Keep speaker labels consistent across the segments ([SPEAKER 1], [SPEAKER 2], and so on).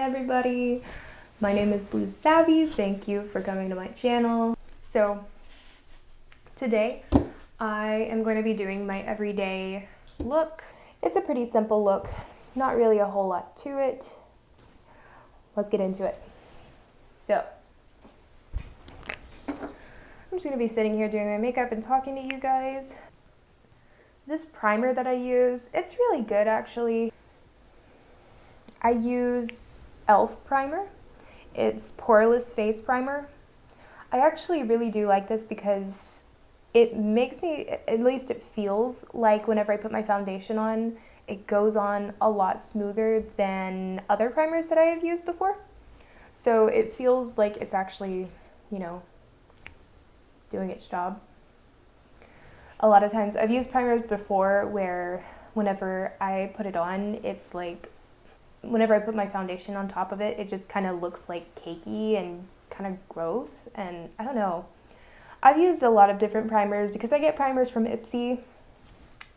[SPEAKER 1] everybody, my name is Blue Savvy. Thank you for coming to my channel. So today I am going to be doing my everyday look. It's a pretty simple look, not really a whole lot to it. Let's get into it. So I'm just going to be sitting here doing my makeup and talking to you guys. This primer that I use, it's really good actually. I use e.l.f. primer. It's Poreless Face Primer. I actually really do like this because it makes me, at least it feels like whenever I put my foundation on, it goes on a lot smoother than other primers that I have used before. So it feels like it's actually, you know, doing its job. A lot of times I've used primers before where whenever I put it on, it's like, whenever I put my foundation on top of it, it just kind of looks like cakey and kind of gross, and I don't know. I've used a lot of different primers because I get primers from Ipsy.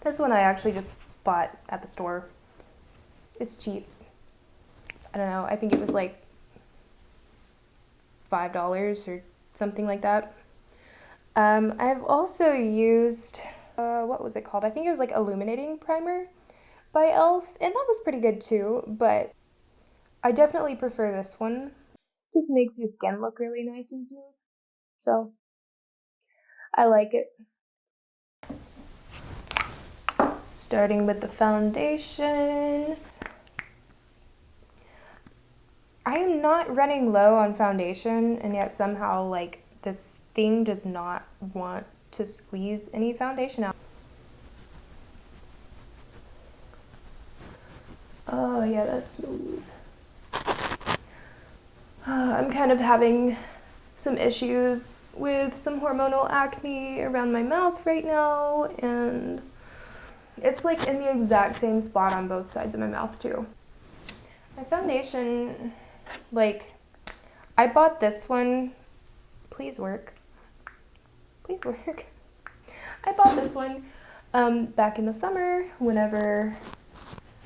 [SPEAKER 1] This one I actually just bought at the store. It's cheap. I don't know, I think it was like $5 or something like that. I've also used, what was it called? I think it was like Illuminating Primer by e.l.f. and that was pretty good too, but I definitely prefer this one. It just makes your skin look really nice and smooth, so I like it. Starting with the foundation. I am not running low on foundation, and yet somehow like this thing does not want to squeeze any foundation out. Oh yeah, that's smooth. I'm kind of having some issues with some hormonal acne around my mouth right now, and it's like in the exact same spot on both sides of my mouth too. My foundation, like, I bought this one, please work, please work. I bought this one back in the summer whenever,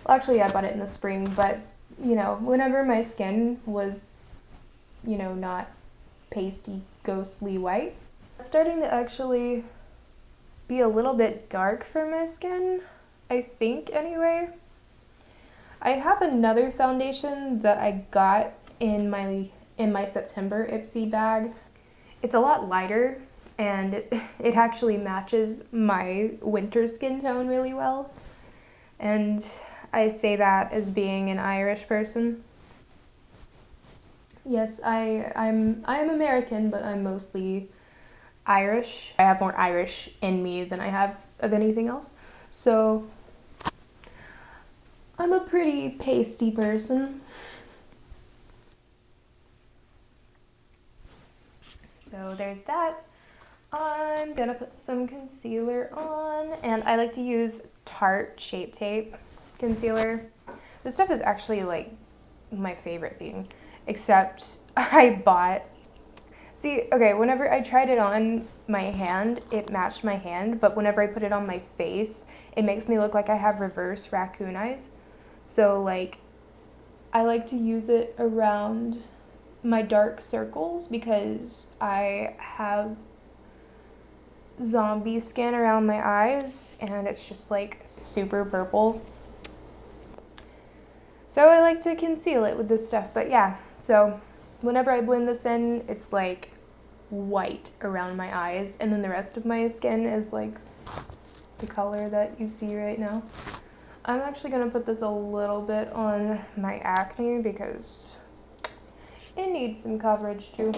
[SPEAKER 1] well, actually I bought it in the spring, but you know, whenever my skin was, you know, not pasty, ghostly white. It's starting to actually be a little bit dark for my skin, I think anyway. I have another foundation that I got in my September Ipsy bag. It's a lot lighter and it actually matches my winter skin tone really well. And I say that as being an Irish person. Yes, I'm American, but I'm mostly Irish. I have more Irish in me than I have of anything else. So I'm a pretty pasty person. So there's that. I'm gonna put some concealer on, and I like to use Tarte Shape Tape concealer. This stuff is actually like my favorite thing, except I bought, see, okay, whenever I tried it on my hand, it matched my hand, but whenever I put it on my face, it makes me look like I have reverse raccoon eyes. So like, I like to use it around my dark circles because I have zombie skin around my eyes and it's just like super purple. So I like to conceal it with this stuff, but yeah, so whenever I blend this in, it's like white around my eyes, and then the rest of my skin is like the color that you see right now. I'm actually gonna put this a little bit on my acne because it needs some coverage too.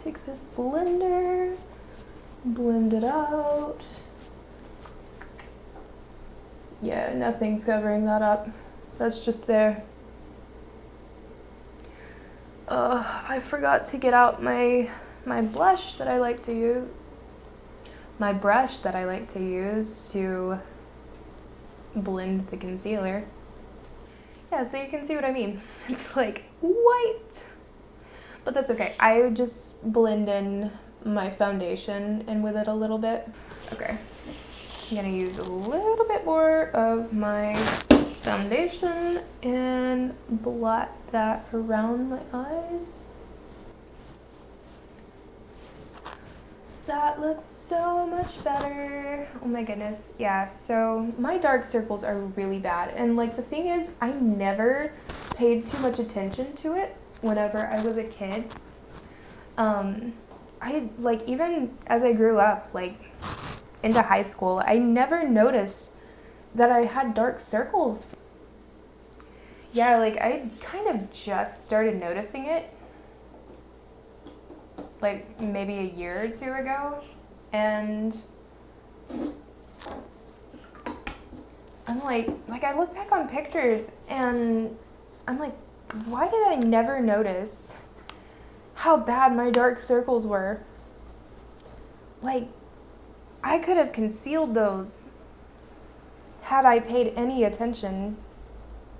[SPEAKER 1] Take this blender, blend it out. Yeah, nothing's covering that up. That's just there. I forgot to get out my blush that I like to use. My brush that I like to use to blend the concealer. Yeah, so you can see what I mean. It's like white. But that's okay. I just blend in my foundation and with it a little bit. Okay. I'm gonna use a little bit more of my foundation and blot that around my eyes. That looks so much better. Oh my goodness. Yeah, so my dark circles are really bad. And like the thing is, I never paid too much attention to it whenever I was a kid. I like, even as I grew up, like into high school, I never noticed that I had dark circles. Yeah, like I kind of just started noticing it like maybe a year or two ago, and I'm like I look back on pictures and I'm like, why did I never notice how bad my dark circles were? Like, I could have concealed those had I paid any attention.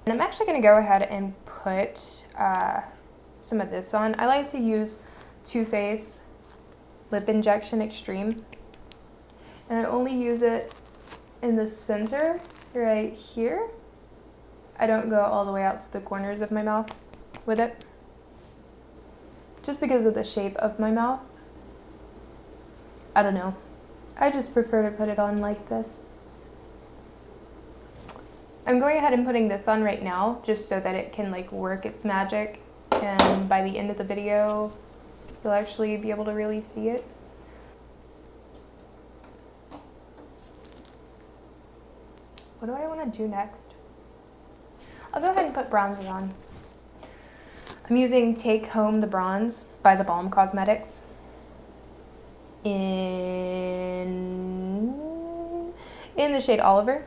[SPEAKER 1] And I'm actually going to go ahead and put some of this on. I like to use Too Faced Lip Injection Extreme, and I only use it in the center right here. I don't go all the way out to the corners of my mouth with it, just because of the shape of my mouth. I don't know. I just prefer to put it on like this. I'm going ahead and putting this on right now just so that it can like work its magic, and by the end of the video you'll actually be able to really see it. What do I want to do next? I'll go ahead and put bronzer on. I'm using Take Home the Bronze by The Balm Cosmetics in the shade Oliver.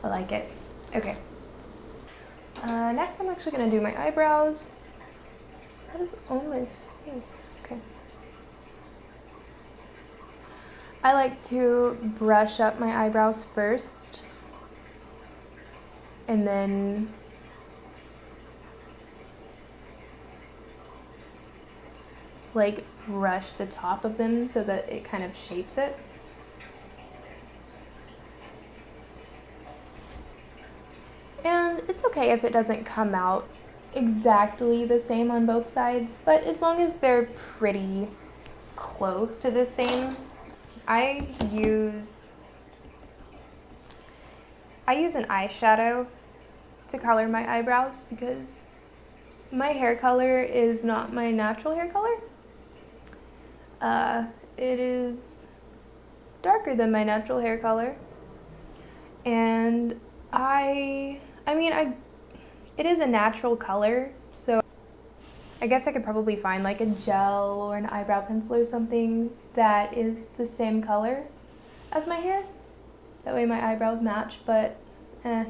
[SPEAKER 1] I like it. Okay. Next I'm actually going to do my eyebrows. That is on my face. Okay. I like to brush up my eyebrows first, and then like brush the top of them so that it kind of shapes it. And it's okay if it doesn't come out exactly the same on both sides, but as long as they're pretty close to the same. I use an eyeshadow to color my eyebrows because my hair color is not my natural hair color. It is darker than my natural hair color, and it is a natural color, so I guess I could probably find like a gel or an eyebrow pencil or something that is the same color as my hair. That way my eyebrows match, but I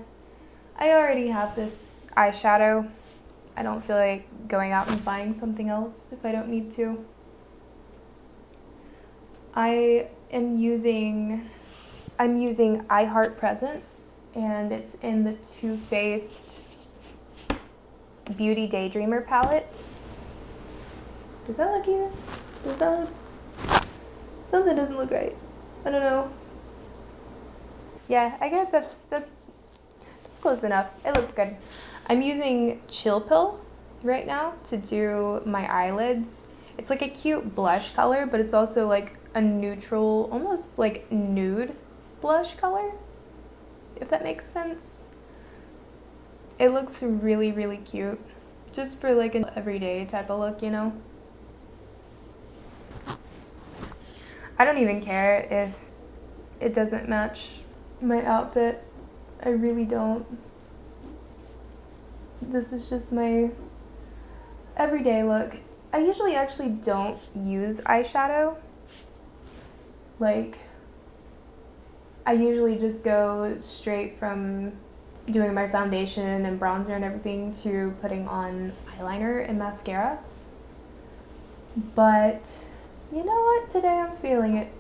[SPEAKER 1] already have this eyeshadow. I don't feel like going out and buying something else if I don't need to. I'm using I Heart Presence, and it's in the Too Faced Beauty Daydreamer palette. Does that look either? Does that look? Something doesn't look right. I don't know. Yeah, I guess that's close enough. It looks good. I'm using Chill Pill right now to do my eyelids. It's like a cute blush color, but it's also like a neutral, almost like nude blush color, if that makes sense. It looks really, really cute. Just for like an everyday type of look, you know? I don't even care if it doesn't match my outfit. I really don't. This is just my everyday look. I usually actually don't use eyeshadow. Like, I usually just go straight from doing my foundation and bronzer and everything to putting on eyeliner and mascara. But you know what? Today I'm feeling it.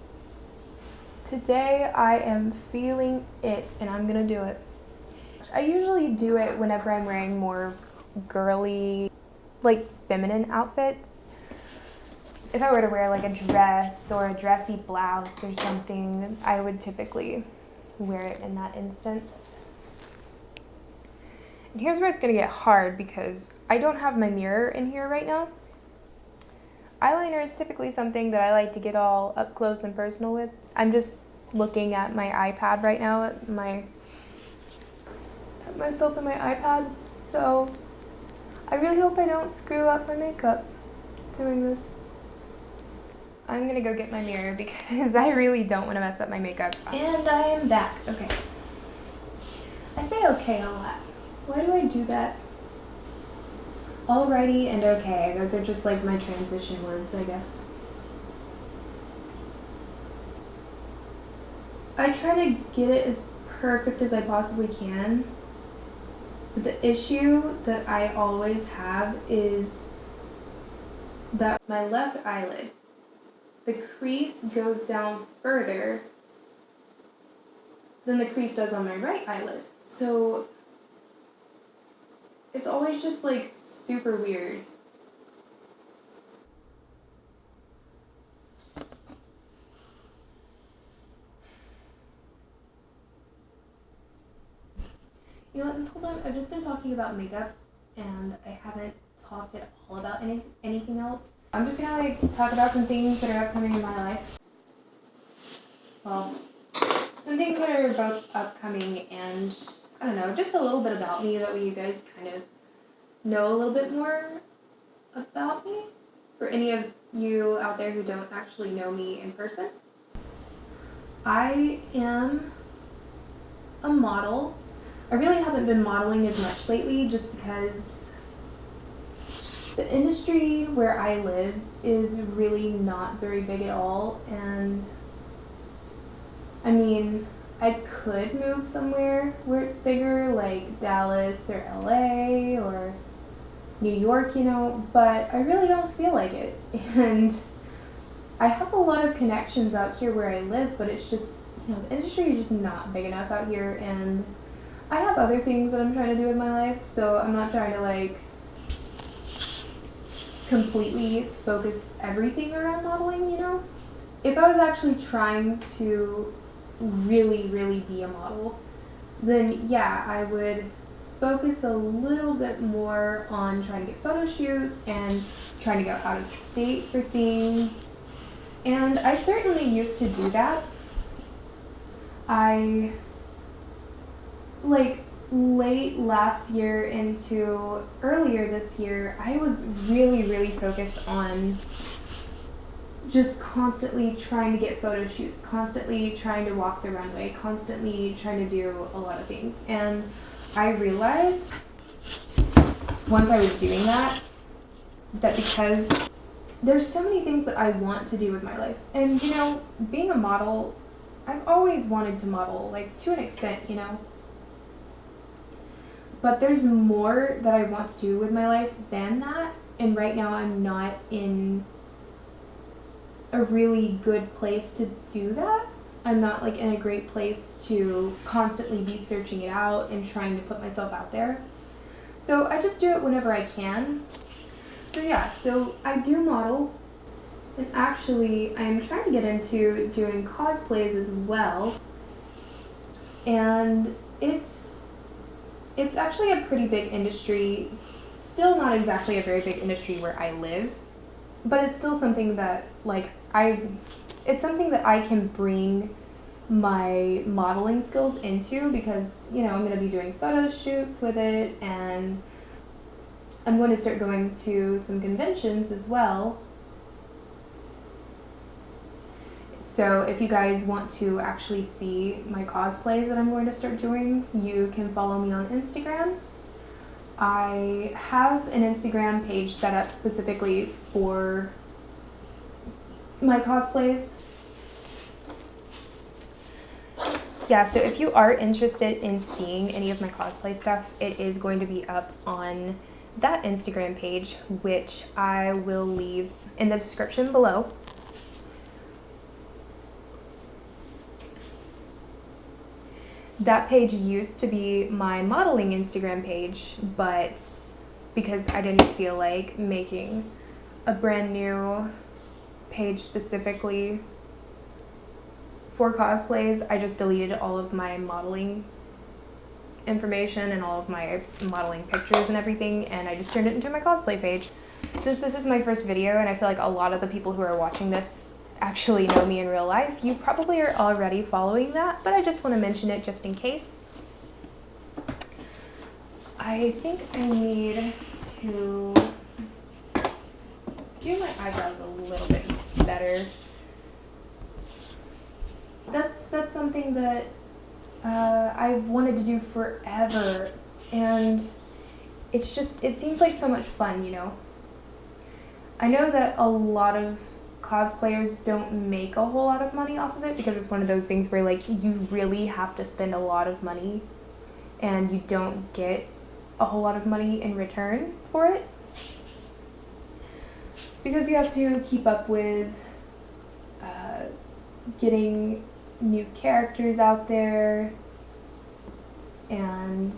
[SPEAKER 1] Today I am feeling it, and I'm gonna do it. I usually do it whenever I'm wearing more girly, like feminine outfits. if I were to wear like a dress or a dressy blouse or something, I would typically wear it in that instance. And here's where it's gonna get hard because I don't have my mirror in here right now. Eyeliner is typically something that I like to get all up close and personal with. I'm just looking at my iPad right now, at myself in my iPad. So I really hope I don't screw up my makeup doing this. I'm gonna go get my mirror because I really don't want to mess up my makeup. And I am back. Okay. I say okay a lot. Why do I do that? Alrighty and okay. Those are just like my transition words, I guess. I try to get it as perfect as I possibly can. But the issue that I always have is that my left eyelid, the crease goes down further than the crease does on my right eyelid. So it's always just like super weird. You know what, this whole time I've just been talking about makeup and I haven't talked at all about anything else. I'm just gonna like talk about some things that are upcoming in my life. Well, some things that are both upcoming and I don't know, just a little bit about me, that way you guys kind of know a little bit more about me. For any of you out there who don't actually know me in person. I am a model. I really haven't been modeling as much lately just because the industry where I live is really not very big at all, and I mean, I could move somewhere where it's bigger, like Dallas or LA or New York, you know, but I really don't feel like it. And I have a lot of connections out here where I live, but it's just, you know, the industry is just not big enough out here, and I have other things that I'm trying to do in my life, so I'm not trying to like completely focus everything around modeling, you know? If I was actually trying to really, really be a model, then yeah, I would focus a little bit more on trying to get photo shoots and trying to go out of state for things. And I certainly used to do that. I, like, late last year into earlier this year, I was really, really focused on just constantly trying to get photo shoots, constantly trying to walk the runway, constantly trying to do a lot of things. And I realized once I was doing that because there's so many things that I want to do with my life. And you know, being a model, I've always wanted to model, like to an extent, you know. But there's more that I want to do with my life than that. And right now I'm not in a really good place to do that. I'm not like in a great place to constantly be searching it out and trying to put myself out there. So I just do it whenever I can. So yeah, so I do model. And actually, I'm trying to get into doing cosplays as well. And it's actually a pretty big industry. Still not exactly a very big industry where I live, but it's still something that it's something that I can bring my modeling skills into because, you know, I'm going to be doing photo shoots with it, and I'm going to start going to some conventions as well. So if you guys want to actually see my cosplays that I'm going to start doing, you can follow me on Instagram. I have an Instagram page set up specifically for my cosplays. Yeah, so if you are interested in seeing any of my cosplay stuff, it is going to be up on that Instagram page, which I will leave in the description below. That page used to be my modeling Instagram page, but because I didn't feel like making a brand new page specifically for cosplays. I just deleted all of my modeling information and all of my modeling pictures and everything, and I just turned it into my cosplay page. Since this is my first video, and I feel like a lot of the people who are watching this actually know me in real life, you probably are already following that, but I just want to mention it just in case. I think I need to do my eyebrows a little bit better. That's something that I've wanted to do forever, and it seems like so much fun, you know? I know that a lot of cosplayers don't make a whole lot of money off of it because it's one of those things where like you really have to spend a lot of money and you don't get a whole lot of money in return for it, because you have to keep up with getting new characters out there and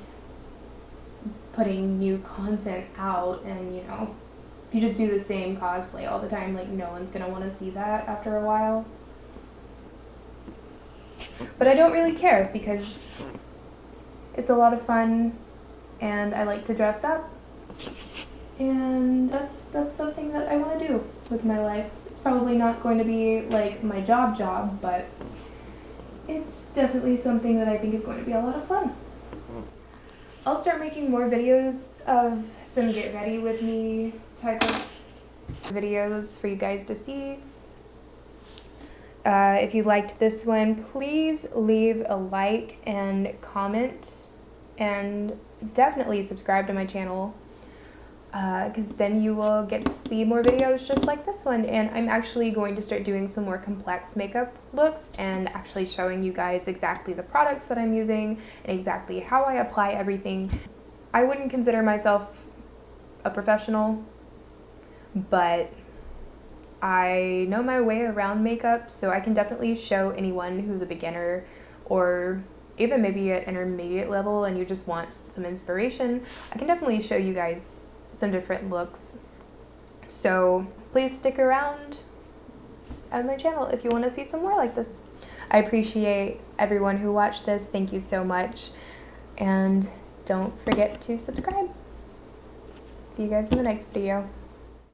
[SPEAKER 1] putting new content out, and you know, if you just do the same cosplay all the time, like no one's gonna want to see that after a while. But I don't really care because it's a lot of fun and I like to dress up, and that's something that I want to do with my life. It's probably not going to be like my job, but it's definitely something that I think is going to be a lot of fun. I'll start making more videos of some get ready with me type of videos for you guys to see. If you liked this one, please leave a like and comment, and definitely subscribe to my channel, because then you will get to see more videos just like this one. And I'm actually going to start doing some more complex makeup looks and actually showing you guys exactly the products that I'm using and exactly how I apply everything. I wouldn't consider myself a professional, but I know my way around makeup, so I can definitely show anyone who's a beginner or even maybe at intermediate level and you just want some inspiration. I can definitely show you guys some different looks. So please stick around at my channel if you want to see some more like this. I appreciate everyone who watched this. Thank you so much. And don't forget to subscribe. See you guys in the next video.